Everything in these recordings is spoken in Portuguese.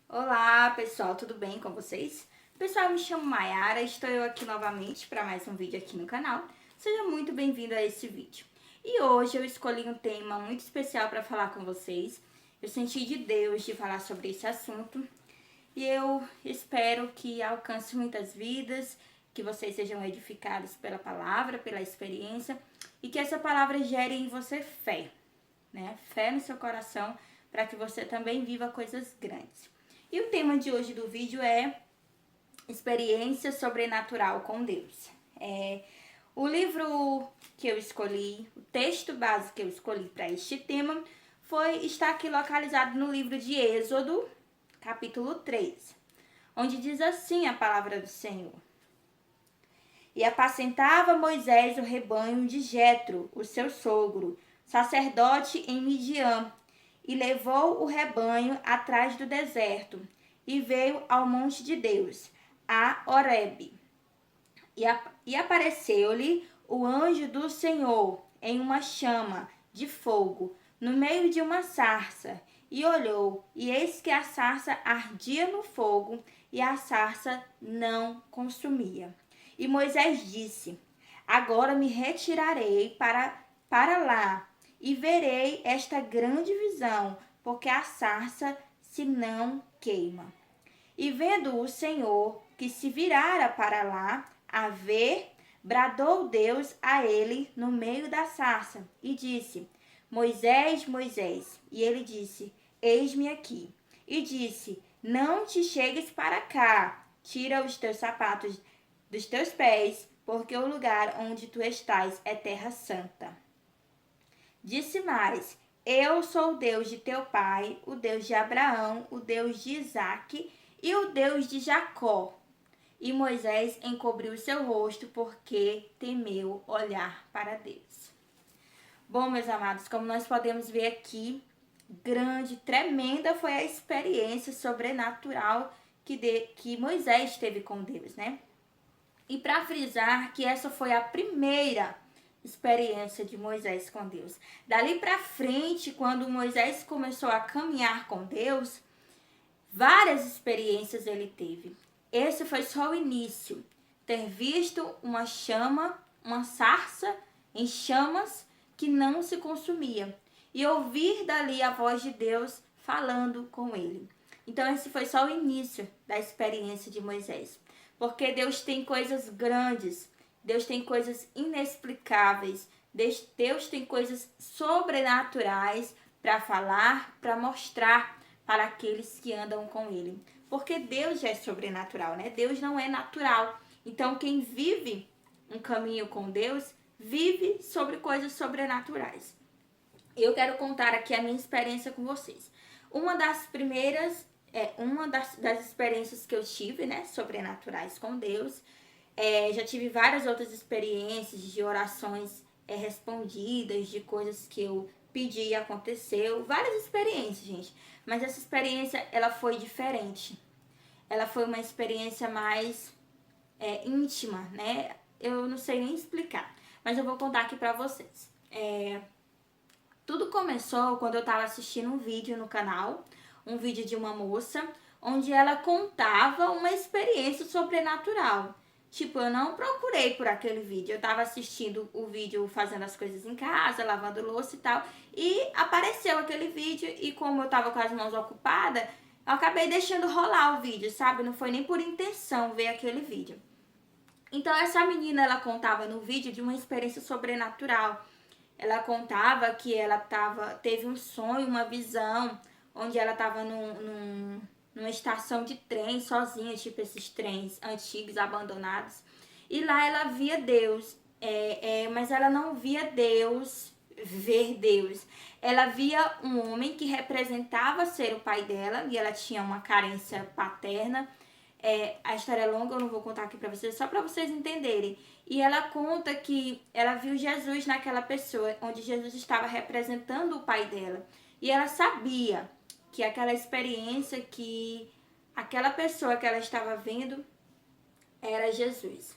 Olá pessoal, tudo bem com vocês? Pessoal, me chamo Mayara, estou eu aqui novamente para mais um vídeo aqui no canal. Seja muito bem-vindo a esse vídeo. E hoje eu escolhi um tema muito especial para falar com vocês. Eu senti de Deus de falar sobre esse assunto e eu espero que alcance muitas vidas, que vocês sejam edificados pela palavra, pela experiência e que essa palavra gere em você fé, né? Fé no seu coração para que você também viva coisas grandes. E o tema de hoje do vídeo é experiência sobrenatural com Deus. O livro que eu escolhi, o texto base que eu escolhi para este tema, está aqui localizado no livro de Êxodo, capítulo 3, onde diz assim a palavra do Senhor. E apacentava Moisés o rebanho de Jetro, o seu sogro, sacerdote em Midian, e levou o rebanho atrás do deserto, e veio ao monte de Deus, a Horebe. E apareceu-lhe o anjo do Senhor em uma chama de fogo, no meio de uma sarça, e olhou, e eis que a sarça ardia no fogo, e a sarça não consumia. E Moisés disse: Agora me retirarei para lá, e verei esta grande visão, porque a sarça se não queima. E vendo o Senhor que se virara para lá a ver, bradou Deus a ele no meio da sarça e disse: Moisés, Moisés. E ele disse: Eis-me aqui. E disse: Não te chegues para cá, tira os teus sapatos dos teus pés, porque o lugar onde tu estás é terra santa. Disse mais: Eu sou o Deus de teu pai, o Deus de Abraão, o Deus de Isaque e o Deus de Jacó. E Moisés encobriu seu rosto porque temeu olhar para Deus. Bom, meus amados, como nós podemos ver aqui, grande, tremenda foi a experiência sobrenatural que Moisés teve com Deus, né? E para frisar que essa foi a primeira experiência de Moisés com Deus. Dali para frente, quando Moisés começou a caminhar com Deus, várias experiências ele teve. Esse foi só o início. Ter visto uma chama, uma sarça em chamas que não se consumia. E ouvir dali a voz de Deus falando com ele. Então esse foi só o início da experiência de Moisés. Porque Deus tem coisas grandes, Deus tem coisas inexplicáveis, Deus tem coisas sobrenaturais para falar, para mostrar para aqueles que andam com ele. Porque Deus já é sobrenatural, né? Deus não é natural. Então quem vive um caminho com Deus, vive sobre coisas sobrenaturais. Eu quero contar aqui a minha experiência com vocês. Uma das primeiras uma das experiências que eu tive, né, sobrenaturais com Deus. Já tive várias outras experiências de orações respondidas, de coisas que eu pedi e aconteceu. Várias experiências, gente. Mas essa experiência, ela foi diferente. Ela foi uma experiência mais íntima, né? Eu não sei nem explicar, mas eu vou contar aqui pra vocês. Tudo começou quando eu tava assistindo um vídeo no canal, um vídeo de uma moça, onde ela contava uma experiência sobrenatural. Tipo, eu não procurei por aquele vídeo, eu tava assistindo o vídeo fazendo as coisas em casa, lavando louça e tal, e apareceu aquele vídeo e como eu tava com as mãos ocupadas, eu acabei deixando rolar o vídeo, sabe? Não foi nem por intenção ver aquele vídeo. Então essa menina, ela contava no vídeo de uma experiência sobrenatural. Ela contava que ela teve um sonho, uma visão, onde ela estava numa estação de trem sozinha, tipo esses trens antigos, abandonados. E lá ela via Deus, mas ela não via Deus, ver Deus. Ela via um homem que representava ser o pai dela, e ela tinha uma carência paterna. A história é longa, eu não vou contar aqui pra vocês, só pra vocês entenderem. E ela conta que ela viu Jesus naquela pessoa, onde Jesus estava representando o pai dela. E ela sabia que aquela experiência, que aquela pessoa que ela estava vendo era Jesus.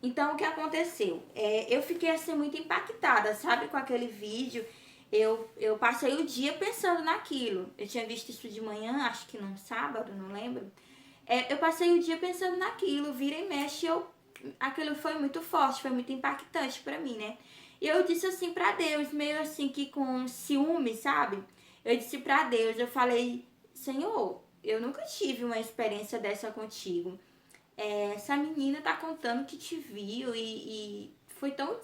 Então, o que aconteceu? Eu fiquei assim muito impactada, sabe, com aquele vídeo. Eu passei o dia pensando naquilo. Eu tinha visto isso de manhã, acho que num sábado, não lembro. Eu passei o dia pensando naquilo, vira e mexe, aquilo foi muito forte, foi muito impactante pra mim, né? E eu disse assim pra Deus, meio assim que com ciúme, sabe? Eu disse pra Deus, eu falei, Senhor, eu nunca tive uma experiência dessa contigo. Essa menina tá contando que te viu e foi tão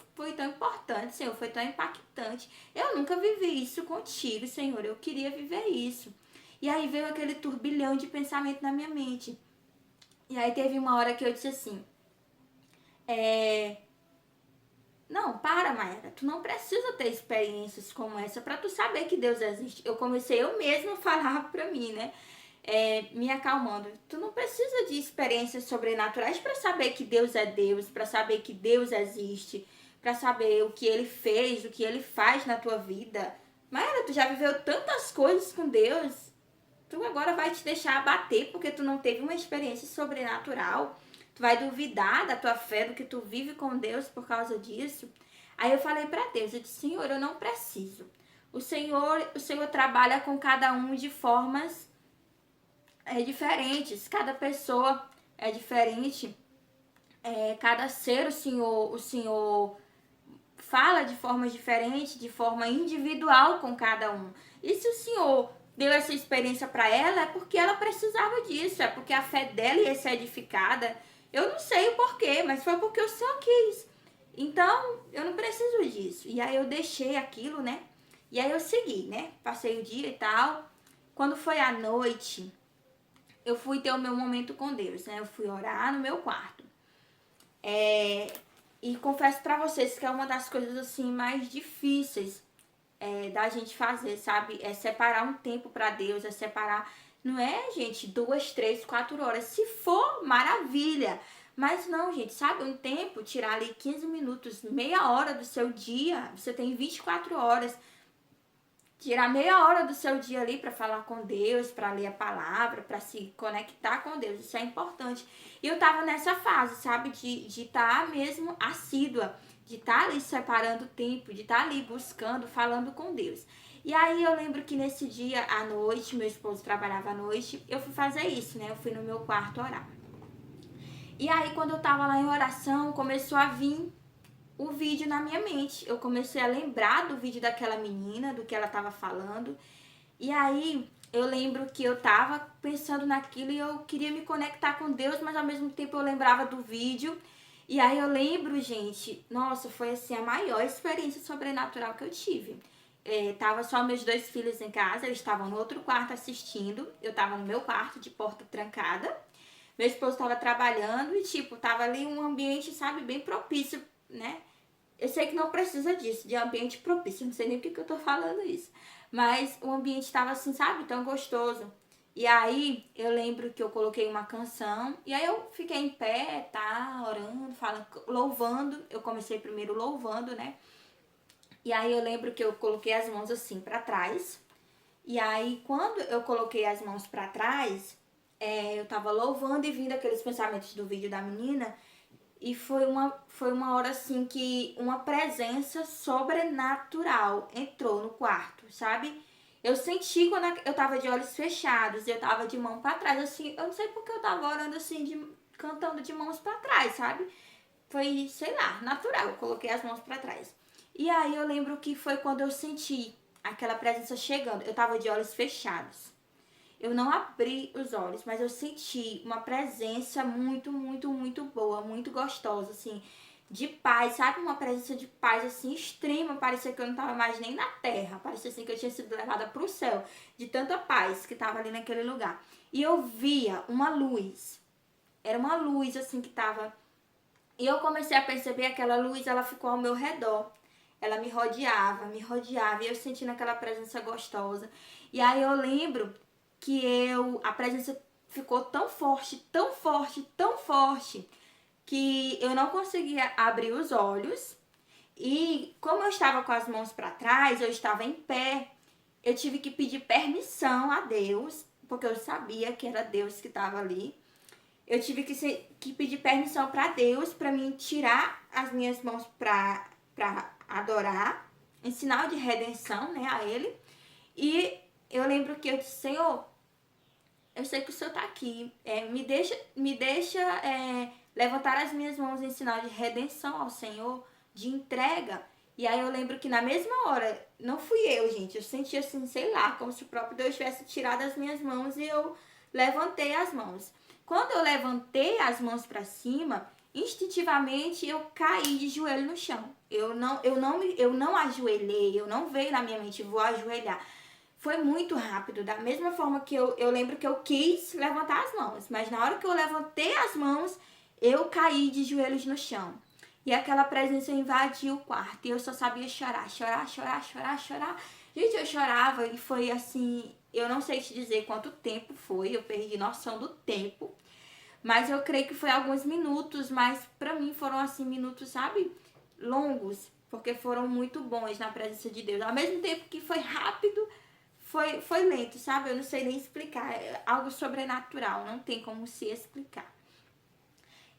importante, Senhor, foi tão impactante. Eu nunca vivi isso contigo, Senhor, eu queria viver isso. E aí veio aquele turbilhão de pensamento na minha mente. E aí teve uma hora que eu disse assim, é, não, para, Mayara, tu não precisa ter experiências como essa pra tu saber que Deus existe. Eu comecei eu mesma a falar pra mim, né? Me acalmando. Tu não precisa de experiências sobrenaturais pra saber que Deus é Deus, pra saber que Deus existe, pra saber o que Ele fez, o que Ele faz na tua vida. Mayara, tu já viveu tantas coisas com Deus, tu agora vai te deixar abater porque tu não teve uma experiência sobrenatural. Tu vai duvidar da tua fé, do que tu vive com Deus por causa disso. Aí eu falei para Deus, eu disse, Senhor, eu não preciso. O Senhor trabalha com cada um de formas diferentes. Cada pessoa é diferente. Cada ser o Senhor fala de forma diferente, de forma individual com cada um. E se o Senhor deu essa experiência para ela, é porque ela precisava disso, é porque a fé dela ia ser edificada. Eu não sei o porquê, mas foi porque o Senhor quis. Então, eu não preciso disso. E aí eu deixei aquilo, né? E aí eu segui, né? Passei o dia e tal. Quando foi à noite, eu fui ter o meu momento com Deus, né? Eu fui orar no meu quarto. E confesso pra vocês que é uma das coisas assim mais difíceis da gente fazer, sabe? É separar um tempo pra Deus, é separar. Não é, gente, 2, 3, 4 horas. Se for, maravilha. Mas não, gente, sabe? Um tempo, tirar ali 15 minutos, meia hora do seu dia. Você tem 24 horas. Tirar meia hora do seu dia ali para falar com Deus, para ler a palavra, para se conectar com Deus. Isso é importante. E eu tava nessa fase, sabe? De estar mesmo assídua, de estar ali separando tempo, de estar ali buscando, falando com Deus. E aí eu lembro que nesse dia, à noite, meu esposo trabalhava à noite, eu fui fazer isso, né? Eu fui no meu quarto orar. E aí quando eu tava lá em oração, começou a vir o vídeo na minha mente. Eu comecei a lembrar do vídeo daquela menina, do que ela tava falando. E aí eu lembro que eu tava pensando naquilo e eu queria me conectar com Deus, mas ao mesmo tempo eu lembrava do vídeo. E aí eu lembro, gente, nossa, foi assim a maior experiência sobrenatural que eu tive. Tava só meus 2 filhos em casa, eles estavam no outro quarto assistindo. Eu tava no meu quarto de porta trancada. Meu esposo tava trabalhando e, tipo, tava ali um ambiente, sabe, bem propício, né? Eu sei que não precisa disso, de ambiente propício, não sei nem porque que eu tô falando isso. Mas o ambiente tava assim, sabe, tão gostoso. E aí eu lembro que eu coloquei uma canção, e aí eu fiquei em pé, tá, orando, falando, louvando. Eu comecei primeiro louvando, né? E aí eu lembro que eu coloquei as mãos assim pra trás. E aí quando eu coloquei as mãos pra trás, eu tava louvando e vindo aqueles pensamentos do vídeo da menina. E foi uma hora assim que uma presença sobrenatural entrou no quarto, sabe? Eu senti quando eu tava de olhos fechados, eu tava de mão pra trás, assim, eu não sei porque eu tava orando assim, cantando de mãos pra trás, sabe? Foi, sei lá, natural, eu coloquei as mãos pra trás. E aí eu lembro que foi quando eu senti aquela presença chegando, eu tava de olhos fechados. Eu não abri os olhos, mas eu senti uma presença muito, muito, muito boa, muito gostosa, assim, de paz, sabe? Uma presença de paz, assim, extrema. Parecia que eu não tava mais nem na terra. Parecia, assim, que eu tinha sido levada pro céu, de tanta paz que tava ali naquele lugar. E eu via uma luz. Era uma luz, assim, que tava... E eu comecei a perceber aquela luz, ela ficou ao meu redor. Ela me rodeava, e eu sentindo aquela presença gostosa. E aí eu lembro que a presença ficou tão forte, tão forte, tão forte, que eu não conseguia abrir os olhos. E como eu estava com as mãos para trás, eu estava em pé, eu tive que pedir permissão a Deus, porque eu sabia que era Deus que estava ali. Eu tive que pedir permissão para Deus para mim tirar as minhas mãos para adorar. em sinal de redenção, né, a ele. E eu lembro que eu disse, Senhor, eu sei que o Senhor está aqui, me deixa levantar as minhas mãos em sinal de redenção ao Senhor, de entrega. E aí eu lembro que na mesma hora, não fui eu, gente, eu senti assim, sei lá, como se o próprio Deus tivesse tirado as minhas mãos e eu levantei as mãos. Quando eu levantei as mãos para cima, instintivamente eu caí de joelho no chão. Eu não ajoelhei, eu não veio na minha mente, vou ajoelhar. Foi muito rápido, da mesma forma que eu lembro que eu quis levantar as mãos, mas na hora que eu levantei as mãos, eu caí de joelhos no chão. E aquela presença invadiu o quarto e eu só sabia chorar, chorar, chorar, chorar, chorar. Gente, eu chorava e foi assim, eu não sei te dizer quanto tempo foi, eu perdi noção do tempo, mas eu creio que foi alguns minutos, mas pra mim foram assim minutos, sabe, longos, porque foram muito bons na presença de Deus. Ao mesmo tempo que foi rápido, foi lento, sabe? Eu não sei nem explicar. É algo sobrenatural, não tem como se explicar.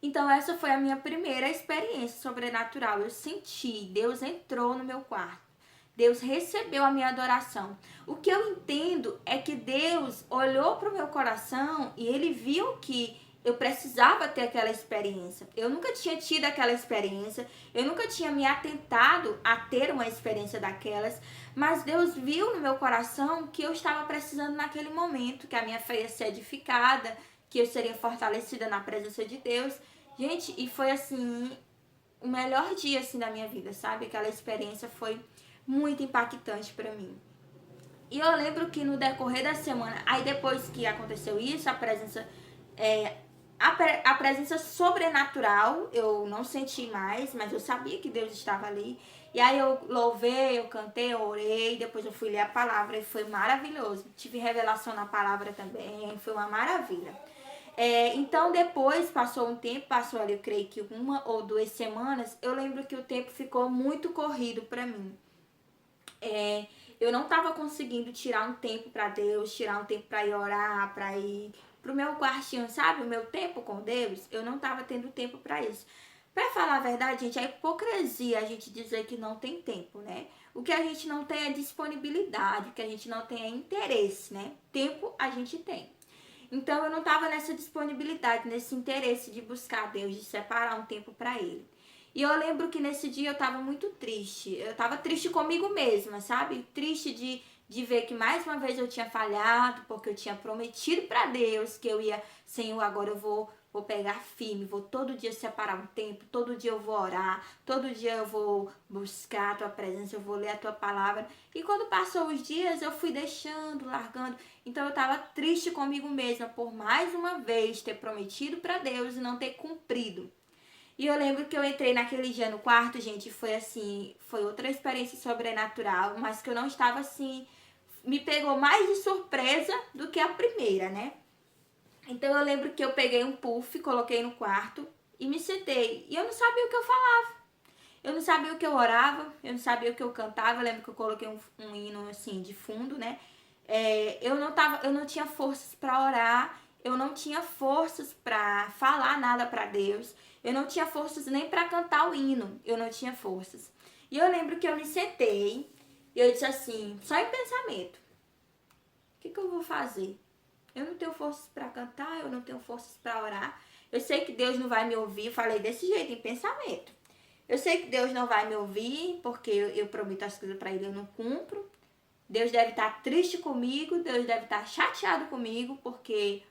Então, essa foi a minha primeira experiência sobrenatural. Eu senti, Deus entrou no meu quarto. Deus recebeu a minha adoração. O que eu entendo é que Deus olhou para o meu coração e ele viu que eu precisava ter aquela experiência. Eu nunca tinha tido aquela experiência, eu nunca tinha me atentado a ter uma experiência daquelas, mas Deus viu no meu coração que eu estava precisando naquele momento, que a minha fé ia ser edificada, que eu seria fortalecida na presença de Deus. Gente, e foi assim, o melhor dia assim da minha vida, sabe? Aquela experiência foi muito impactante para mim. E eu lembro que no decorrer da semana, aí depois que aconteceu isso, a presença sobrenatural, eu não senti mais, mas eu sabia que Deus estava ali. E aí eu louvei, eu cantei, eu orei, depois eu fui ler a palavra e foi maravilhoso. Tive revelação na palavra também, foi uma maravilha. Então depois passou um tempo, passou ali, eu creio que 1 ou 2 semanas, eu lembro que o tempo ficou muito corrido para mim. Eu não estava conseguindo tirar um tempo para Deus, tirar um tempo para ir orar, para ir pro meu quartinho, sabe? O meu tempo com Deus, eu não estava tendo tempo para isso. Para falar a verdade, gente, é hipocrisia a gente dizer que não tem tempo, né? O que a gente não tem é disponibilidade, o que a gente não tem é interesse, né? Tempo a gente tem. Então eu não estava nessa disponibilidade, nesse interesse de buscar Deus, de separar um tempo para Ele. E eu lembro que nesse dia eu tava muito triste. Eu tava triste comigo mesma, sabe? Triste de ver que mais uma vez eu tinha falhado, porque eu tinha prometido para Deus que eu ia, Senhor, agora eu vou pegar firme, vou todo dia separar um tempo, todo dia eu vou orar, todo dia eu vou buscar a tua presença, eu vou ler a tua palavra. E quando passou os dias, eu fui deixando, largando. Então eu tava triste comigo mesma por mais uma vez ter prometido para Deus e não ter cumprido. E eu lembro que eu entrei naquele dia no quarto, gente, foi assim, foi outra experiência sobrenatural, mas que eu não estava assim, me pegou mais de surpresa do que a primeira, né? Então eu lembro que eu peguei um puff, coloquei no quarto e me sentei. E eu não sabia o que eu falava. Eu não sabia o que eu orava, eu não sabia o que eu cantava. Eu lembro que eu coloquei um hino assim de fundo, né? Eu não tinha forças para orar, eu não tinha forças para falar nada para Deus, eu não tinha forças nem para cantar o hino, eu não tinha forças. E eu lembro que eu me sentei e eu disse assim, só em pensamento, o que eu vou fazer? Eu não tenho forças para cantar, eu não tenho forças para orar. Eu sei que Deus não vai me ouvir, eu falei desse jeito, em pensamento. Eu sei que Deus não vai me ouvir, porque eu prometo as coisas para Ele e eu não cumpro. Deus deve estar triste comigo, Deus deve estar chateado comigo, porque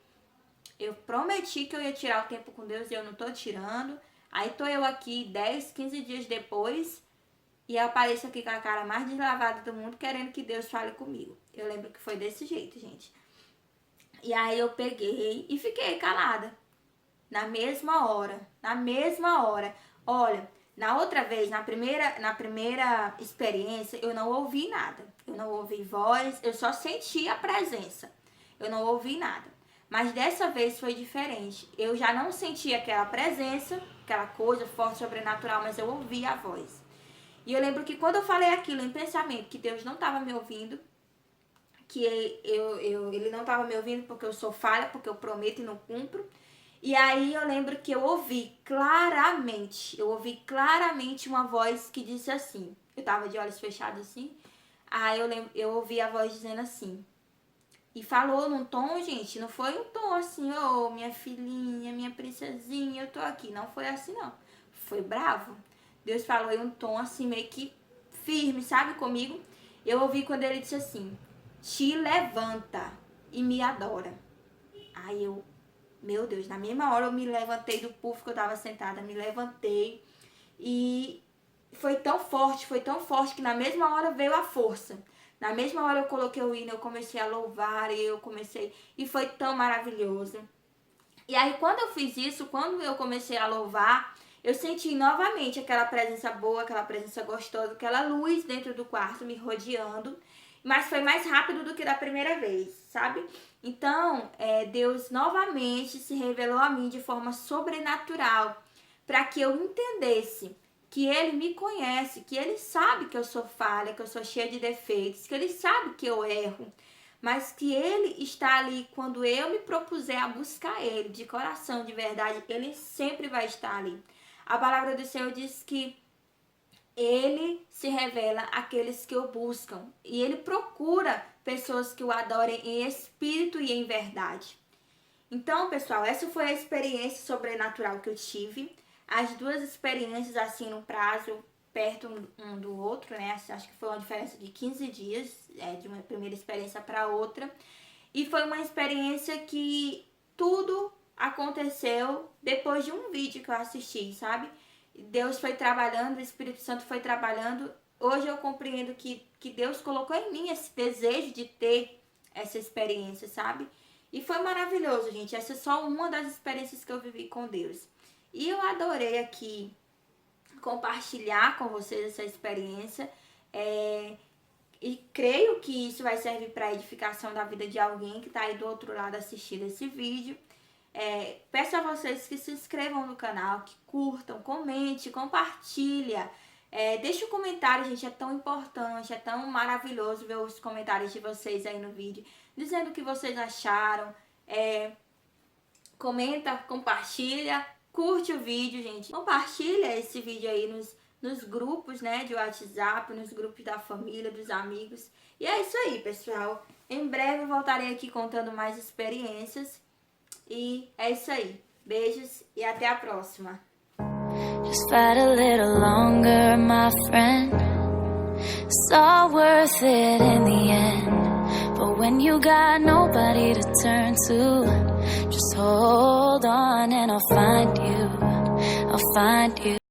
eu prometi que eu ia tirar o tempo com Deus e eu não tô tirando. Aí tô eu aqui 10, 15 dias depois e eu apareço aqui com a cara mais deslavada do mundo querendo que Deus fale comigo. Eu lembro que foi desse jeito, gente. E aí eu peguei e fiquei calada. Na mesma hora. Olha, na outra vez, na primeira experiência, eu não ouvi nada. Eu não ouvi voz, eu só senti a presença. Eu não ouvi nada. Mas dessa vez foi diferente. Eu já não senti aquela presença, aquela coisa forte, sobrenatural, mas eu ouvi a voz. E eu lembro que quando eu falei aquilo em pensamento, que Deus não estava me ouvindo, que ele não estava me ouvindo porque eu sou falha, porque eu prometo e não cumpro. E aí eu lembro que eu ouvi claramente uma voz que disse assim, Eu tava de olhos fechados assim. Aí eu ouvi a voz dizendo assim. E falou num tom, gente, não foi um tom assim, ô, minha filhinha, minha princesinha, eu tô aqui. Não foi assim, não. Foi bravo. Deus falou em um tom assim, meio que firme, sabe, comigo. Eu ouvi quando ele disse assim, te levanta e me adora. Aí eu, meu Deus, na mesma hora eu me levantei do puff que eu tava sentada, me levantei e foi tão forte que na mesma hora veio a força. Na mesma hora eu coloquei o hino, eu comecei a louvar, e foi tão maravilhoso. E aí quando eu fiz isso, quando eu comecei a louvar, eu senti novamente aquela presença boa, aquela presença gostosa, aquela luz dentro do quarto me rodeando, mas foi mais rápido do que da primeira vez, sabe? Então, Deus novamente se revelou a mim de forma sobrenatural, para que eu entendesse que Ele me conhece, que Ele sabe que eu sou falha, que eu sou cheia de defeitos, que Ele sabe que eu erro, mas que Ele está ali quando eu me propuser a buscar Ele de coração, de verdade, Ele sempre vai estar ali. A palavra do Senhor diz que Ele se revela àqueles que o buscam e Ele procura pessoas que o adorem em espírito e em verdade. Então, pessoal, essa foi a experiência sobrenatural que eu tive. As duas experiências, assim, no prazo perto um do outro, né? Acho que foi uma diferença de 15 dias, de uma primeira experiência para outra. E foi uma experiência que tudo aconteceu depois de um vídeo que eu assisti, sabe? Deus foi trabalhando, o Espírito Santo foi trabalhando. Hoje eu compreendo que Deus colocou em mim esse desejo de ter essa experiência, sabe? E foi maravilhoso, gente. Essa é só uma das experiências que eu vivi com Deus. E eu adorei aqui compartilhar com vocês essa experiência. E creio que isso vai servir para a edificação da vida de alguém que está aí do outro lado assistindo esse vídeo. Peço a vocês que se inscrevam no canal, que curtam, comente, compartilha. Deixa um comentário, gente, é tão importante, é tão maravilhoso ver os comentários de vocês aí no vídeo, dizendo o que vocês acharam. Comenta, compartilha, curte o vídeo, gente. Compartilha esse vídeo aí nos grupos, né, de WhatsApp, nos grupos da família, dos amigos. E é isso aí, pessoal. Em breve eu voltarei aqui contando mais experiências. E é isso aí. Beijos e até a próxima. Just fight a little longer, my friend. It's all worth it in the end. But when you got nobody to turn to, just hold on and I'll find you.